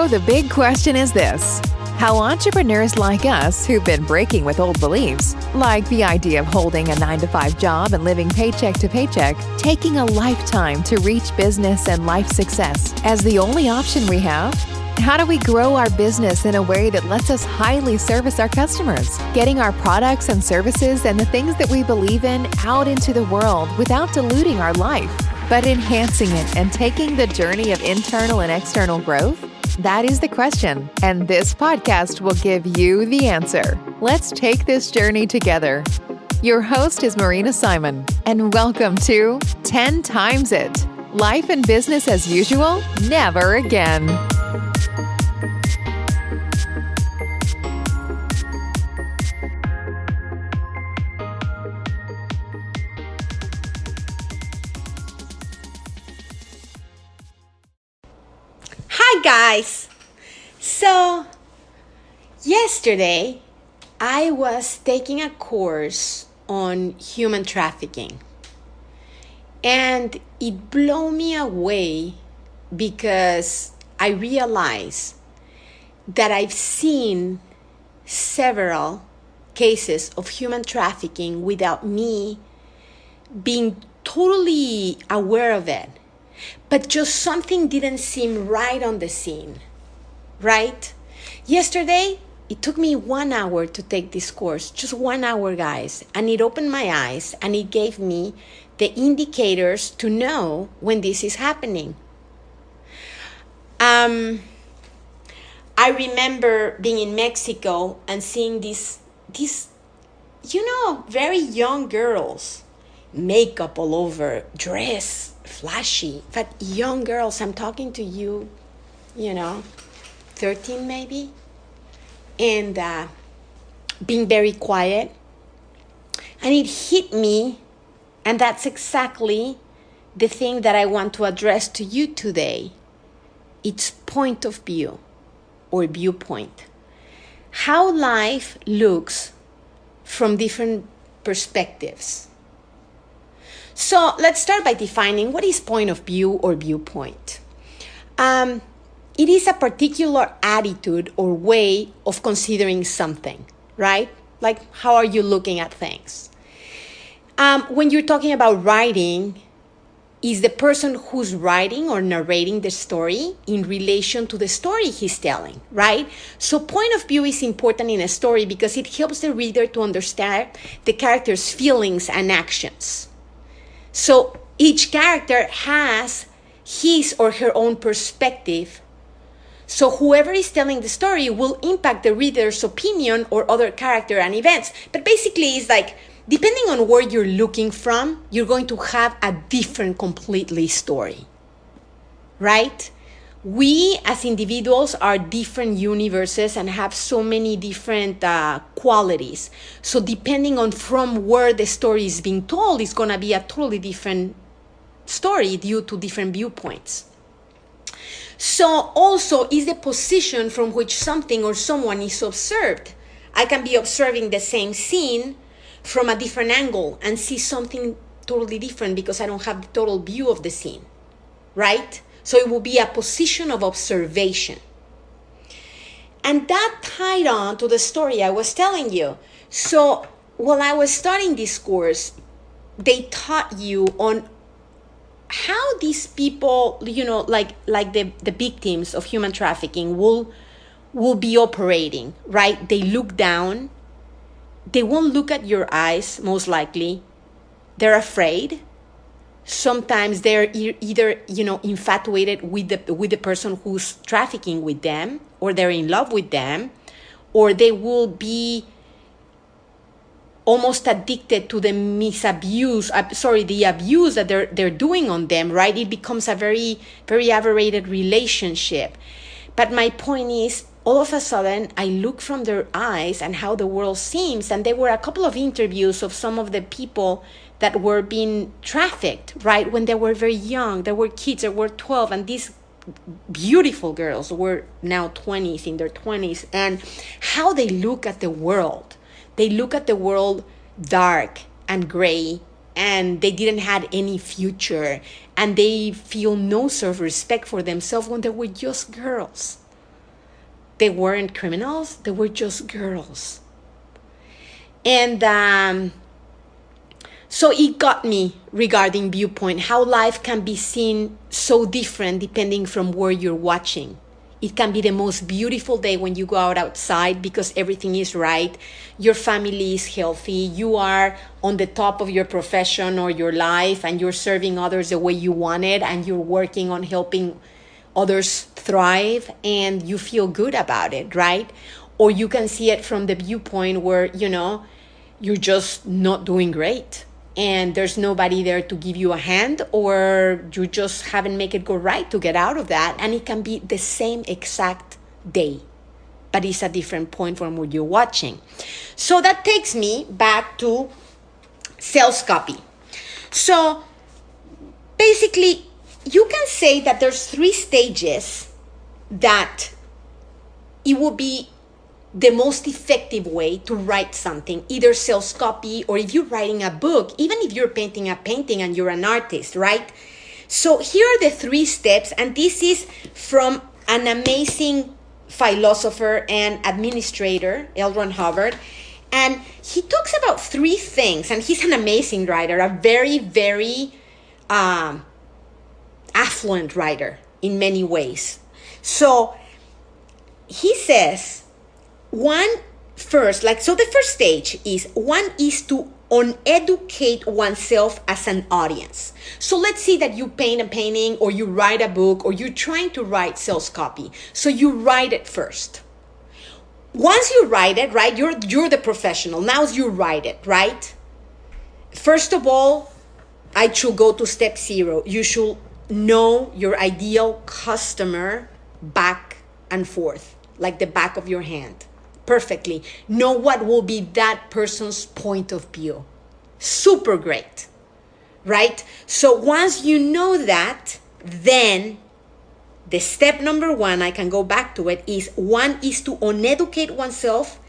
So the big question is this: how entrepreneurs like us who've been breaking with old beliefs, like the idea of holding a 9-to-5 job and living paycheck to paycheck, taking a lifetime to reach business and life success as the only option we have? How do we grow our business in a way that lets us highly service our customers, getting our products and services and the things that we believe in out into the world without diluting our life, but enhancing it and taking the journey of internal and external growth? That is the question, and this podcast will give you the answer. Let's take this journey together. Your host is Marina Simon, and welcome to 10 Times It. Life and business as usual, never again. Hi guys! So, yesterday I was taking a course on human trafficking, and it blew me away because I realized that I've seen several cases of human trafficking without me being totally aware of it. But just something didn't seem right on the scene, right? Yesterday, it took me 1 hour to take this course, just 1 hour, guys. And it opened my eyes and it gave me the indicators to know when this is happening. I remember being in Mexico and seeing these very young girls, makeup all over, dress flashy, but young girls. I'm talking to you, 13 maybe, and being very quiet. And it hit me, and that's exactly the thing that I want to address to you today. It's point of view or viewpoint. How life looks from different perspectives. So let's start by defining what is point of view or viewpoint. It is a particular attitude or way of considering something, right? Like, how are you looking at things? When you're talking about writing, is the person who's writing or narrating the story in relation to the story he's telling, right? So point of view is important in a story because it helps the reader to understand the character's feelings and actions. So each character has his or her own perspective. So whoever is telling the story will impact the reader's opinion or other character and events. But basically it's like, depending on where you're looking from, you're going to have a different completely story, right? We as individuals are different universes and have so many different qualities. So depending on from where the story is being told, it's going to be a totally different story due to different viewpoints. So also is the position from which something or someone is observed. I can be observing the same scene from a different angle and see something totally different because I don't have the total view of the scene, right? So it will be a position of observation. And that tied on to the story I was telling you. So while I was studying this course, they taught you on how these people, like the victims of human trafficking will be operating, right? They look down. They won't look at your eyes, most likely. They're afraid. Sometimes they're either, infatuated with the person who's trafficking with them, or they're in love with them, or they will be almost addicted to the abuse that they're doing on them, right? It becomes a very, very aberrated relationship. But my point is, all of a sudden, I look from their eyes and how the world seems, and there were a couple of interviews of some of the people that were being trafficked, right? When they were very young, there were kids that were 12, and these beautiful girls were now 20s, in their 20s, and how they look at the world. They look at the world dark and gray, and they didn't have any future, and they feel no self-respect for themselves when they were just girls, They weren't criminals. They were just girls. And so it got me regarding viewpoint, how life can be seen so different depending from where you're watching. It can be the most beautiful day when you go out outside because everything is right. Your family is healthy. You are on the top of your profession or your life, and you're serving others the way you want it, and you're working on helping others thrive, and you feel good about it, right? Or you can see it from the viewpoint where, you're just not doing great, and there's nobody there to give you a hand, or you just haven't made it go right to get out of that. And it can be the same exact day, but it's a different point from where you're watching. So that takes me back to sales copy. So basically, you can say that there's 3 stages that it will be the most effective way to write something, either sales copy, or if you're writing a book, even if you're painting a painting and you're an artist, right? So here are the 3 steps, and this is from an amazing philosopher and administrator, L. Ron Hubbard, and he talks about 3 things, and he's an amazing writer, a very, very affluent writer in many ways. So he says, the first stage is to uneducate oneself as an audience. So let's say that you paint a painting, or you write a book, or you're trying to write sales copy. So you write it first. Once you write it, right, you're the professional. Now you write it, right? First of all, I should go to step 0. You should know your ideal customer back and forth, like the back of your hand. Perfectly. Know what will be that person's point of view. Super great, right? So once you know that, then the step number 1, I can go back to it, is to uneducate oneself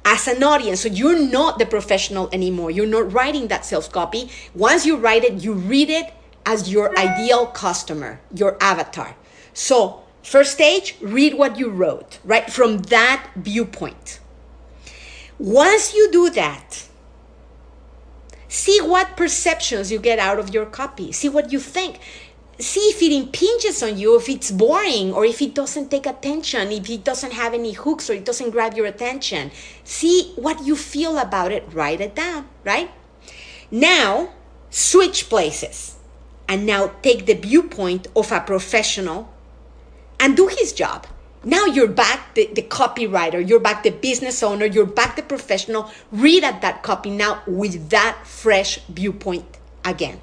as an audience. So you're not the professional anymore. You're not writing that sales copy. Once you write it, you read it as your ideal customer, your avatar. So first stage, read what you wrote, right? From that viewpoint. Once you do that, see what perceptions you get out of your copy. See what you think. See if it impinges on you, if it's boring, or if it doesn't take attention, if it doesn't have any hooks, or it doesn't grab your attention. See what you feel about it. Write it down, right? Now, switch places. And now take the viewpoint of a professional and do his job. Now you're back the copywriter, you're back the business owner, you're back the professional. Read at that copy now with that fresh viewpoint again.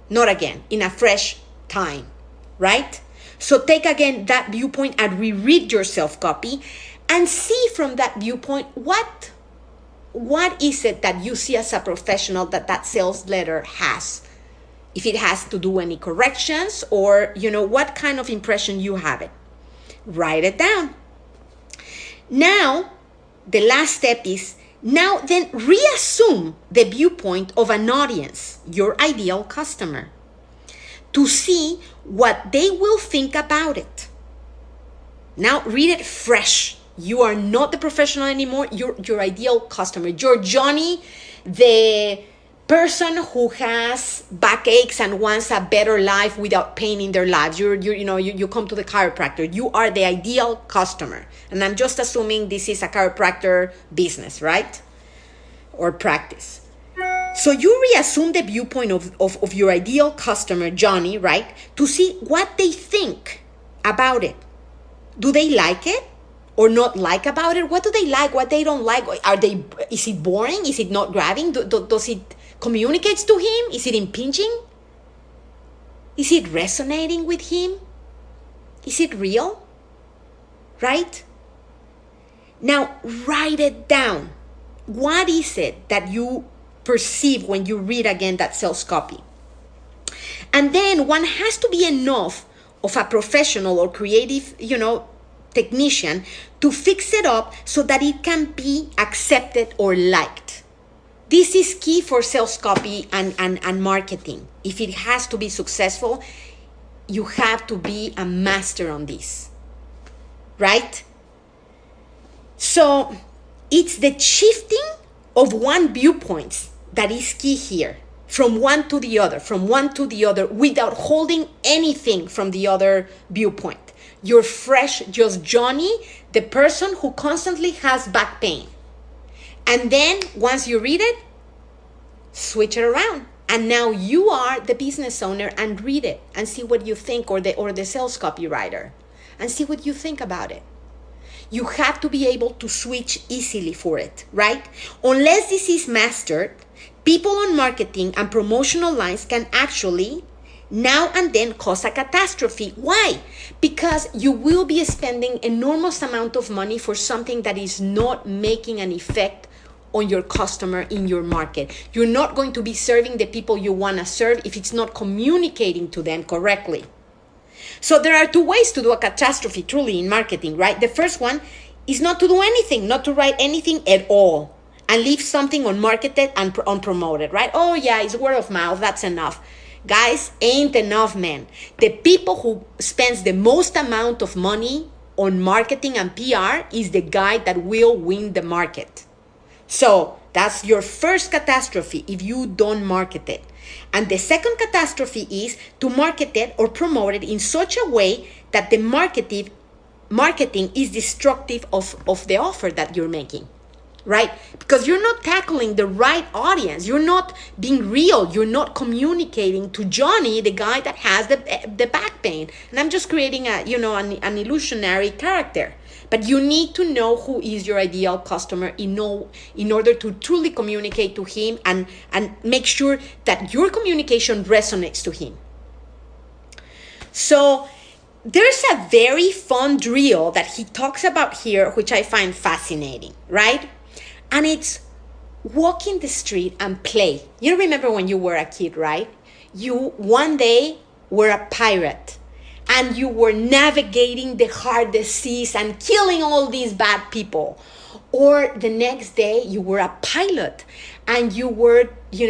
Not again, in a fresh time, right? So take again that viewpoint and reread your self-copy and see from that viewpoint what is it that you see as a professional that sales letter has. If it has to do any corrections, or, what kind of impression you have it. Write it down. Now, the last step is, now then reassume the viewpoint of an audience, your ideal customer, to see what they will think about it. Now read it fresh. You are not the professional anymore. You're your ideal customer. You're Johnny, the person who has backaches and wants a better life without pain in their lives. You come to the chiropractor. You are the ideal customer. And I'm just assuming this is a chiropractor business, right? Or practice. So you reassume the viewpoint of your ideal customer, Johnny, right? To see what they think about it. Do they like it or not like about it? What do they like? What they don't like? Is it boring? Is it not grabbing? Does it communicate to him? Is it impinging? Is it resonating with him? Is it real? Right? Now, write it down. What is it that you perceive when you read again that sales copy? And then one has to be enough of a professional or creative, technician to fix it up so that it can be accepted or liked. This is key for sales copy and marketing. If it has to be successful, you have to be a master on this, right? So it's the shifting of one viewpoint that is key here, from one to the other, from one to the other, without holding anything from the other viewpoint. You're fresh, just Johnny, the person who constantly has back pain. And then once you read it, switch it around. And now you are the business owner, and read it and see what you think, or the sales copywriter, and see what you think about it. You have to be able to switch easily for it, right? Unless this is mastered, people on marketing and promotional lines can actually now and then cause a catastrophe. Why? Because you will be spending enormous amount of money for something that is not making an effect on your customer in your market. You're not going to be serving the people you want to serve if it's not communicating to them correctly. So there are two ways to do a catastrophe truly in marketing, right? The first one is not to do anything, not to write anything at all, and leave something unmarketed and unpromoted, right? Oh yeah, it's word of mouth, that's enough. Guys, ain't enough, man. The people who spends the most amount of money on marketing and PR is the guy that will win the market. So that's your first catastrophe if you don't market it. And the second catastrophe is to market it or promote it in such a way that the marketing is destructive of the offer that you're making, right? Because you're not tackling the right audience. You're not being real. You're not communicating to Johnny, the guy that has the back pain. And I'm just creating an illusionary character. But you need to know who is your ideal customer in order to truly communicate to him and make sure that your communication resonates to him. So there's a very fun drill that he talks about here, which I find fascinating, right? And it's walk in the street and play. You remember when you were a kid, right? You one day were a pirate, and you were navigating the hardest seas and killing all these bad people. Or the next day you were a pilot and you were,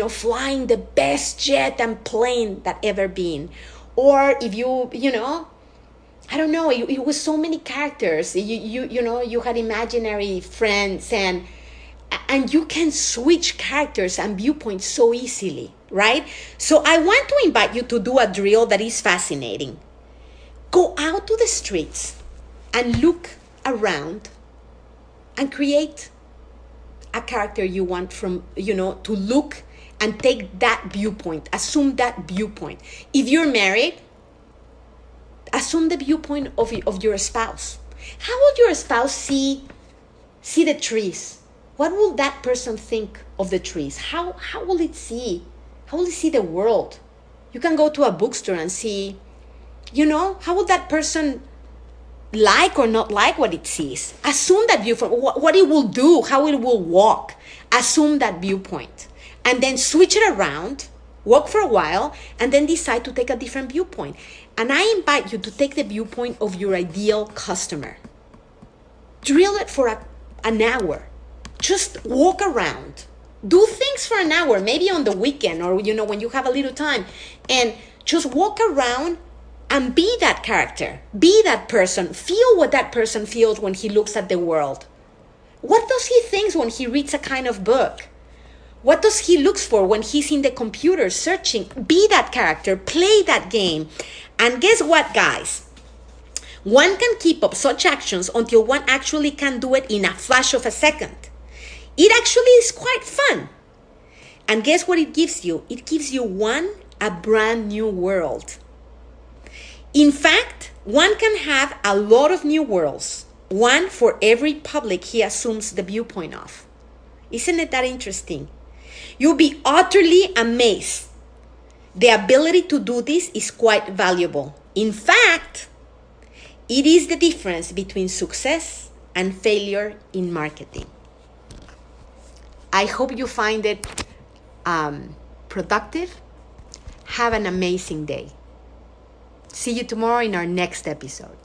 flying the best jet and plane that ever been. Or if you I don't know, it was so many characters. You had imaginary friends, and you can switch characters and viewpoints so easily, right? So I want to invite you to do a drill that is fascinating. Go out to the streets and look around and create a character you want to look, and take that viewpoint, assume that viewpoint. If you're married, assume the viewpoint of your spouse. How will your spouse see the trees? What will that person think of the trees? How will it see? How will it see the world? You can go to a bookstore and see, how would that person like or not like what it sees? Assume that viewpoint, what it will do, how it will walk. Assume that viewpoint. And then switch it around, walk for a while, and then decide to take a different viewpoint. And I invite you to take the viewpoint of your ideal customer. Drill it for an hour. Just walk around. Do things for an hour, maybe on the weekend or, when you have a little time. And just walk around and be that character. Be that person. Feel what that person feels when he looks at the world. What does he think when he reads a kind of book? What does he look for when he's in the computer searching? Be that character. Play that game. And guess what, guys? One can keep up such actions until one actually can do it in a flash of a second. It actually is quite fun. And guess what it gives you? It gives you a brand new world. In fact, one can have a lot of new worlds, one for every public he assumes the viewpoint of. Isn't it that interesting? You'll be utterly amazed. The ability to do this is quite valuable. In fact, it is the difference between success and failure in marketing. I hope you find it productive. Have an amazing day. See you tomorrow in our next episode.